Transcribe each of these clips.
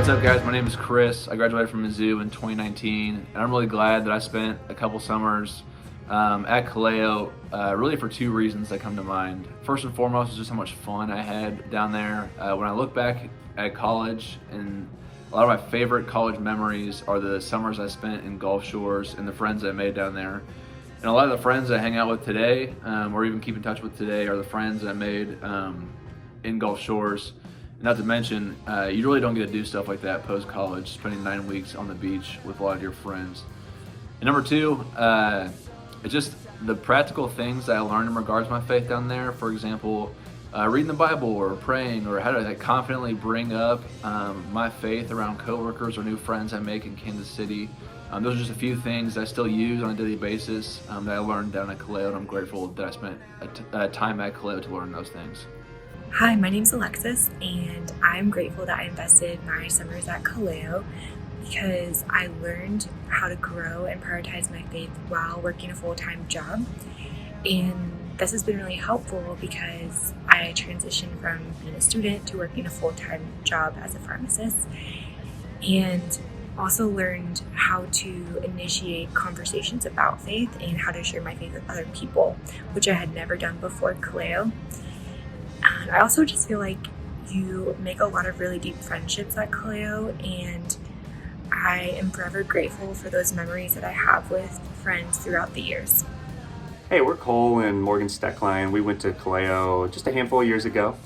What's up, guys? My name is Chris. I graduated from Mizzou in 2019, and I'm really glad that I spent a couple summers at Kaleo, really for two reasons that come to mind. First and foremost is just how much fun I had down there. When I look back at college, and a lot of my favorite college memories are the summers I spent in Gulf Shores and the friends I made down there. And a lot of the friends I hang out with today, or even keep in touch with today, are the friends I made in Gulf Shores. Not to mention, you really don't get to do stuff like that post-college, spending 9 weeks on the beach with a lot of your friends. And number two, it's just the practical things that I learned in regards to my faith down there. For example, reading the Bible or praying, or how to confidently bring up my faith around coworkers or new friends I make in Kansas City. Those are just a few things that I still use on a daily basis that I learned down at Kaleo, and I'm grateful that I spent time at Kaleo to learn those things. Hi, my name's Alexis, and I'm grateful that I invested my summers at Kaleo because I learned how to grow and prioritize my faith while working a full-time job. And this has been really helpful because I transitioned from being a student to working a full-time job as a pharmacist, and also learned how to initiate conversations about faith and how to share my faith with other people, which I had never done before Kaleo. And I also just feel like you make a lot of really deep friendships at Kaleo, and I am forever grateful for those memories that I have with friends throughout the years. Hey, we're Cole and Morgan Steckline. We went to Kaleo just a handful of years ago.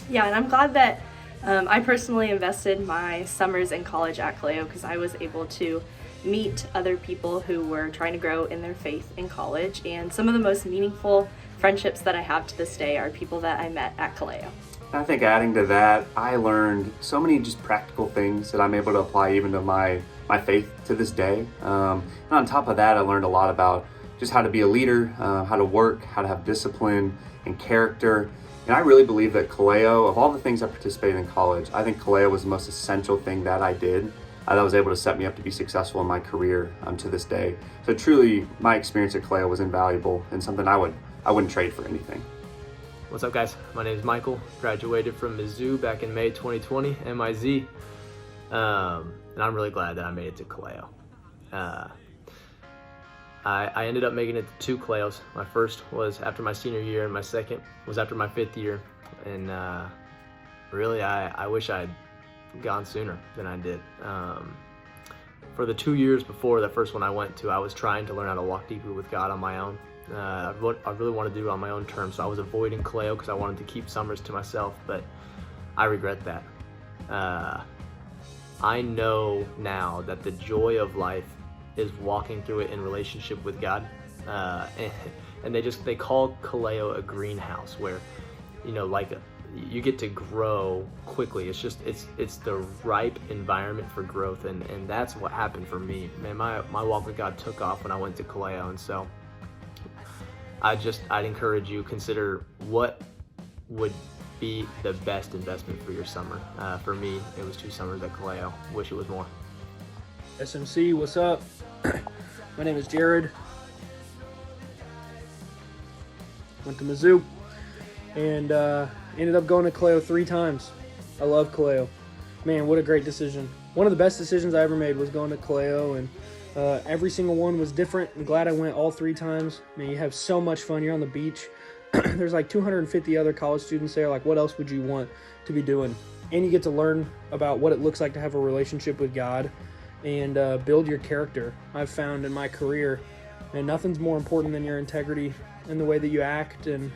Yeah, and I'm glad that I personally invested my summers in college at Kaleo because I was able to meet other people who were trying to grow in their faith in college, and some of the most meaningful friendships that I have to this day are people that I met at Kaleo. I think adding to that, I learned so many just practical things that I'm able to apply even to my faith to this day. And on top of that, I learned a lot about just how to be a leader, how to work, how to have discipline and character. And I really believe that Kaleo, of all the things I participated in college, I think Kaleo was the most essential thing that I did that was able to set me up to be successful in my career to this day. So truly, my experience at Kaleo was invaluable and something I wouldn't trade for anything. What's up, guys? My name is Michael. Graduated from Mizzou back in May 2020, MIZ. And I'm really glad that I made it to Kaleo. I ended up making it to two Kaleos. My first was after my senior year, and my second was after my fifth year. And really, I wish I'd gone sooner than I did. For the 2 years before the first one I went to, I was trying to learn how to walk deeper with God on my own. I really wanted to do it on my own terms, so I was avoiding Kaleo because I wanted to keep summers to myself, but I regret that. I know now that the joy of life is walking through it in relationship with God, and they call Kaleo a greenhouse where, you get to grow quickly. It's the ripe environment for growth, and that's what happened for me. Man, my walk with God took off when I went to Kaleo, and so I'd encourage you, consider what would be the best investment for your summer. For me, it was 2 summers at Kaleo. Wish it was more. SMC, what's up? My name is Jared. Went to Mizzou and ended up going to Kaleo 3 times. I love Kaleo. Man, what a great decision. One of the best decisions I ever made was going to Kaleo, and every single one was different. I'm glad I went all 3 times. Man, you have so much fun. You're on the beach. There's like 250 other college students there. Like, what else would you want to be doing? And you get to learn about what it looks like to have a relationship with God and build your character. I've found in my career, and nothing's more important than your integrity and the way that you act, and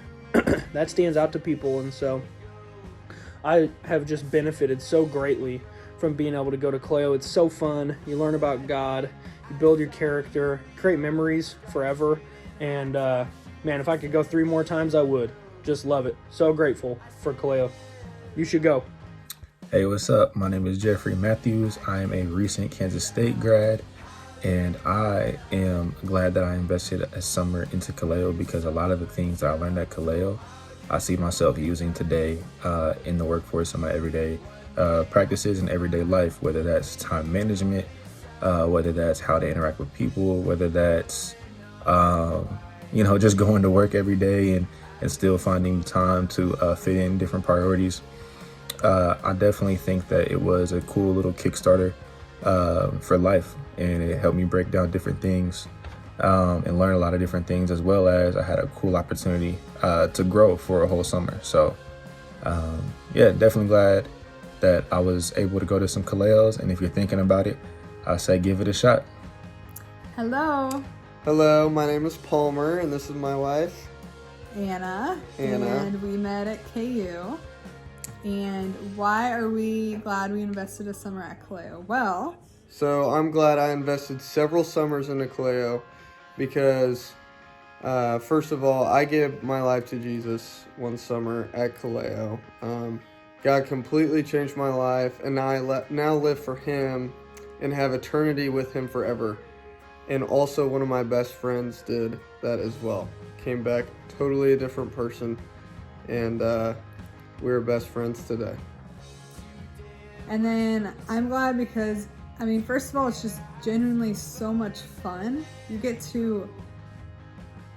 that stands out to people. And so I have just benefited so greatly from being able to go to Kaleo. It's so fun. You learn about God, you build your character, create memories forever. And man, if I could go 3 more times, I would. Just love it. So grateful for Kaleo. You should go. Hey, what's up? My name is Jeffrey Matthews. I am a recent Kansas State grad, and I am glad that I invested a summer into Kaleo because a lot of the things that I learned at Kaleo, I see myself using today in the workforce in my everyday practices in everyday life, whether that's time management, whether that's how to interact with people, whether that's, just going to work every day and still finding time to fit in different priorities. I definitely think that it was a cool little Kickstarter for life, and it helped me break down different things and learn a lot of different things, as well as I had a cool opportunity to grow for a whole summer. So yeah, definitely glad that I was able to go to some Kaleos, and if you're thinking about it, I say give it a shot. Hello, Hello, my name is Palmer, and this is my wife. Anna. Anna. And we met at KU. And why are we glad we invested a summer at Kaleo? Well, So I'm glad I invested several summers into Kaleo because, first of all, I gave my life to Jesus one summer at Kaleo. God completely changed my life, and I now live for Him and have eternity with Him forever. And also one of my best friends did that as well. Came back totally a different person, and we're best friends today. and then I'm glad because, I mean, first of all, it's just genuinely so much fun. You get to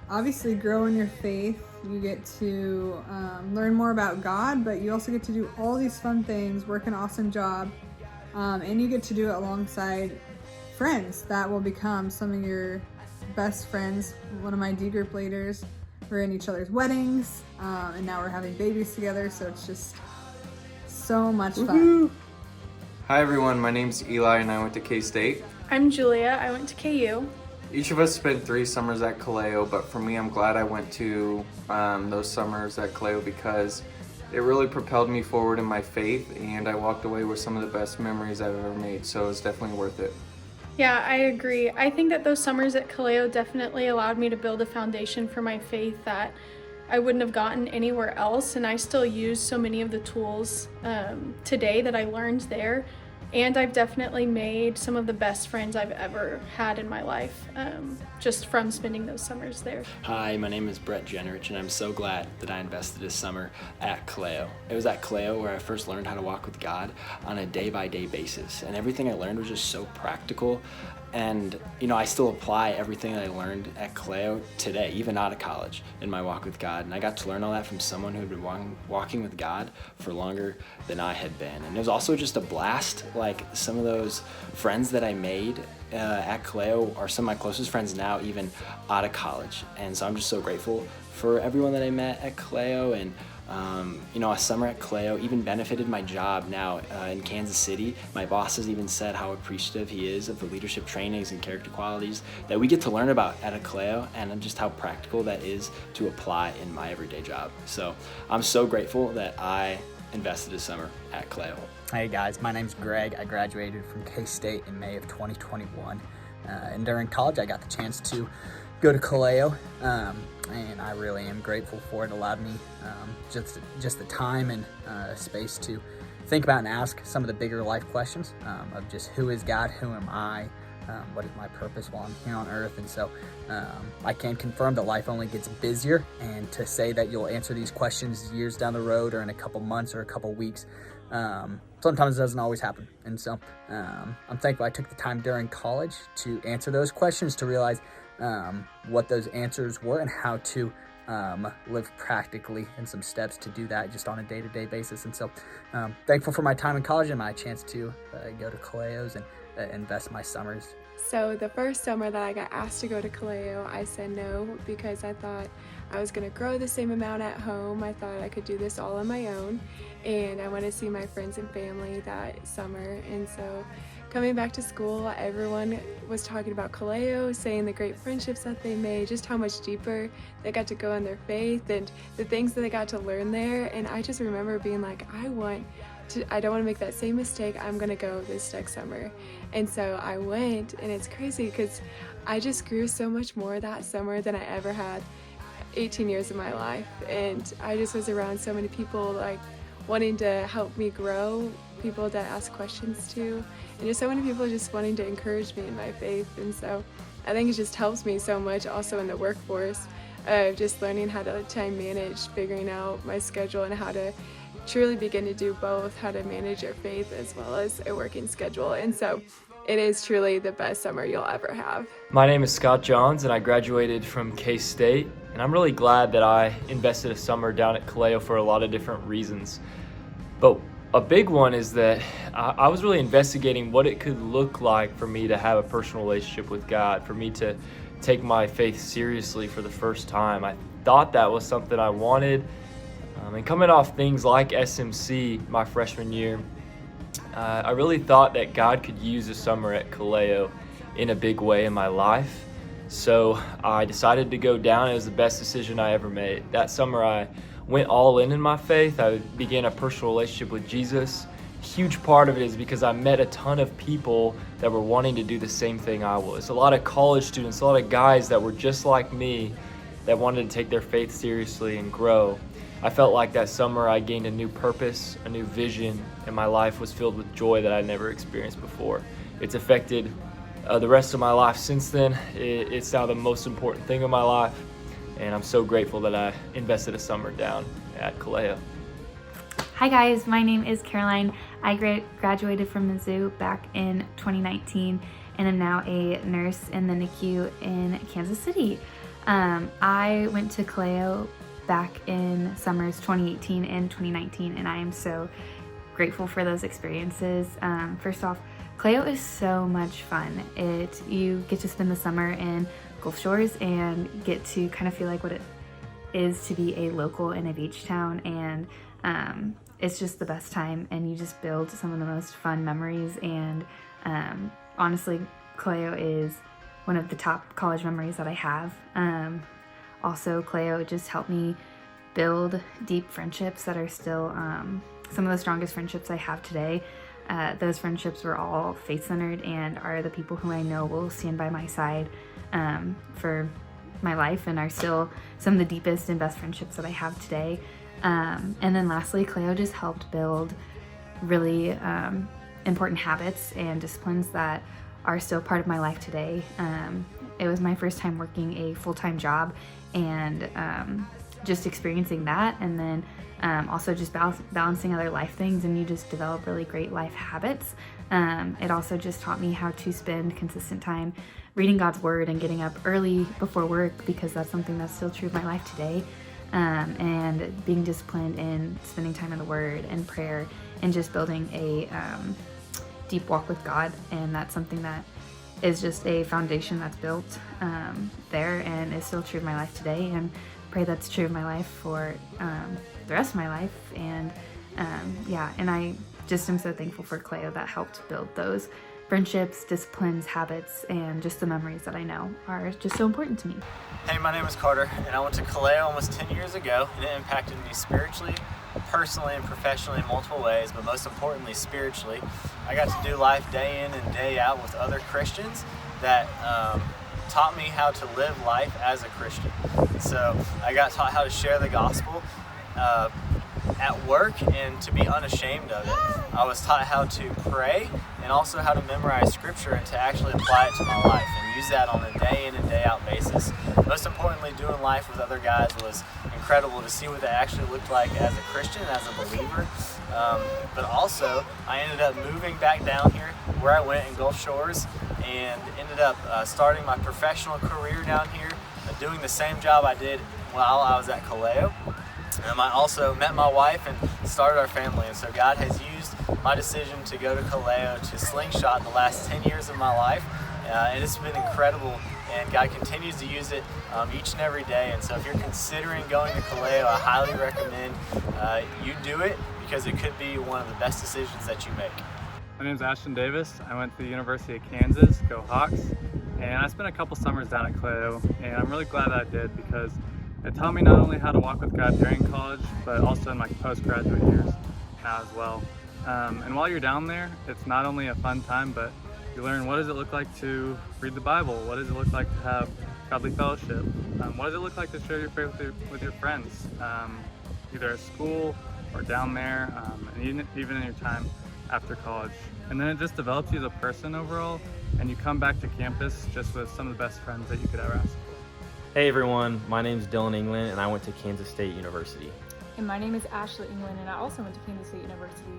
obviously grow in your faith. You get to learn more about God, but you also get to do all these fun things, work an awesome job, and you get to do it alongside friends that will become some of your best friends. One of my D group leaders, we're in each other's weddings, and now we're having babies together, so it's just so much fun. Woo-hoo. Hi everyone, my name's Eli and I went to K-State. I'm Julia, I went to KU. Each of us spent 3 summers at Kaleo, but for me I'm glad I went to those summers at Kaleo because it really propelled me forward in my faith, and I walked away with some of the best memories I've ever made, so it's definitely worth it. Yeah, I agree. I think that those summers at Kaleo definitely allowed me to build a foundation for my faith that I wouldn't have gotten anywhere else, and I still use so many of the tools today that I learned there, and I've definitely made some of the best friends I've ever had in my life just from spending those summers there. Hi, my name is Brett Jenrich, and I'm so glad that I invested this summer at Kaleo. It was at Kaleo where I first learned how to walk with God on a day-by-day basis, and everything I learned was just so practical. And, you know, I still apply everything that I learned at Kaleo today, even out of college, in my walk with God. And I got to learn all that from someone who had been walking with God for longer than I had been. And it was also just a blast. Like, some of those friends that I made at Kaleo are some of my closest friends now, even out of college. And so I'm just so grateful for everyone that I met at Kaleo. And you know, a summer at Kaleo even benefited my job now in Kansas City. My boss has even said how appreciative he is of the leadership trainings and character qualities that we get to learn about at a Kaleo, and just how practical that is to apply in my everyday job. So I'm so grateful that I invested a summer at Kaleo. Hey guys, my name's Greg. I graduated from K-State in May of 2021. And during college, I got the chance to go to Kaleo, and I really am grateful for it. It allowed me just the time and space to think about and ask some of the bigger life questions of just who is God, who am I, what is my purpose while I'm here on earth. And so I can confirm that life only gets busier, and to say that you'll answer these questions years down the road or in a couple months or a couple weeks, sometimes it doesn't always happen. And so I'm thankful I took the time during college to answer those questions, to realize what those answers were and how to live practically, and some steps to do that just on a day-to-day basis. And so thankful for my time in college and my chance to go to Kaleos and invest my summers. So the first summer that I got asked to go to Kaleo, I said no because I thought I was going to grow the same amount at home. I thought I could do this all on my own, and I wanted to see my friends and family that summer. And so coming back to school, everyone was talking about Kaleo, saying the great friendships that they made, just how much deeper they got to go in their faith and the things that they got to learn there. And I just remember being like, I don't want to make that same mistake. I'm gonna go this next summer. And so I went, and it's crazy because I just grew so much more that summer than I ever had 18 years of my life. And I just was around so many people like wanting to help me grow, people to ask questions to, and just so many people just wanting to encourage me in my faith. And so I think it just helps me so much also in the workforce of just learning how to time manage, figuring out my schedule, and how to truly begin to do both, how to manage your faith as well as a working schedule. And so it is truly the best summer you'll ever have. My name is Scott Johns, and I graduated from K-State, and I'm really glad that I invested a summer down at Kaleo for a lot of different reasons. But a big one is that I was really investigating what it could look like for me to have a personal relationship with God, for me to take my faith seriously for the first time. I thought that was something I wanted. And coming off things like SMC my freshman year, I really thought that God could use a summer at Kaleo in a big way in my life. So I decided to go down. It was the best decision I ever made. That summer I went all in my faith. I began a personal relationship with Jesus. A huge part of it is because I met a ton of people that were wanting to do the same thing I was. A lot of college students, a lot of guys that were just like me that wanted to take their faith seriously and grow. I felt like that summer I gained a new purpose, a new vision, and my life was filled with joy that I'd never experienced before. It's affected the rest of my life since then. It's now the most important thing in my life, and I'm so grateful that I invested a summer down at Kaleo. Hi guys, my name is Caroline. I graduated from Mizzou back in 2019 and am now a nurse in the NICU in Kansas City. I went to Kaleo back in summers 2018 and 2019, and I am so grateful for those experiences. First off, Kaleo is so much fun. You get to spend the summer in Gulf Shores and get to kind of feel like what it is to be a local in a beach town, and it's just the best time, and you just build some of the most fun memories. And honestly, Kaleo is one of the top college memories that I have. Also, Kaleo just helped me build deep friendships that are still some of the strongest friendships I have today. Those friendships were all faith-centered and are the people who I know will stand by my side for my life, and are still some of the deepest and best friendships that I have today. And then lastly, Kaleo just helped build really important habits and disciplines that are still part of my life today. It was my first time working a full-time job, and just experiencing that, and then also just balancing other life things, and you just develop really great life habits. It also just taught me how to spend consistent time reading God's Word and getting up early before work, because that's something that's still true of my life today. And being disciplined in spending time in the Word and prayer, and just building a deep walk with God. And that's something that is just a foundation that's built there and is still true of my life today, and pray that's true of my life for the rest of my life. And and I just am so thankful for Kaleo that helped build those friendships, disciplines, habits, and just the memories that I know are just so important to me. Hey, my name is Carter, and I went to Kaleo almost 10 years ago, and it impacted me spiritually, personally, and professionally in multiple ways, but most importantly, spiritually. I got to do life day in and day out with other Christians that taught me how to live life as a Christian. So I got taught how to share the gospel at work and to be unashamed of it. I was taught how to pray and also how to memorize scripture and to actually apply it to my life and use that on a day in and day out basis. Most importantly, doing life with other guys was incredible to see what that actually looked like as a Christian, as a believer. But also, I ended up moving back down here where I went in Gulf Shores, and ended up starting my professional career down here, doing the same job I did while I was at Kaleo. I also met my wife and started our family, and so God has used my decision to go to Kaleo to slingshot the last 10 years of my life, and it's been incredible, and God continues to use it each and every day. And so if you're considering going to Kaleo, I highly recommend you do it, because it could be one of the best decisions that you make. My name is Ashton Davis. I went to the University of Kansas, go Hawks, and I spent a couple summers down at Kaleo, and I'm really glad that I did, because it taught me not only how to walk with God during college, but also in my postgraduate years now as well. And while you're down there, it's not only a fun time, but you learn what does it look like to read the Bible, what does it look like to have godly fellowship, what does it look like to share your faith with your friends, either at school or down there, and even in your time after college. And then it just develops you as a person overall, and you come back to campus just with some of the best friends that you could ever ask for. Hey everyone, my name is Dylan England, and I went to Kansas State University. And my name is Ashley England, and I also went to Kansas State University.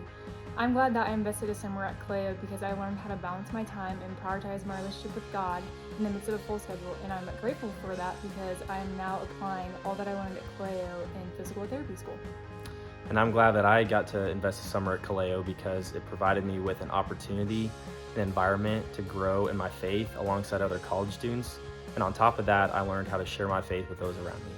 I'm glad that I invested a summer at Kaleo, because I learned how to balance my time and prioritize my relationship with God in the midst of a full schedule, and I'm grateful for that, because I am now applying all that I learned at Kaleo in physical therapy school. And I'm glad that I got to invest a summer at Kaleo because it provided me with an opportunity, an environment to grow in my faith alongside other college students. And on top of that, I learned how to share my faith with those around me.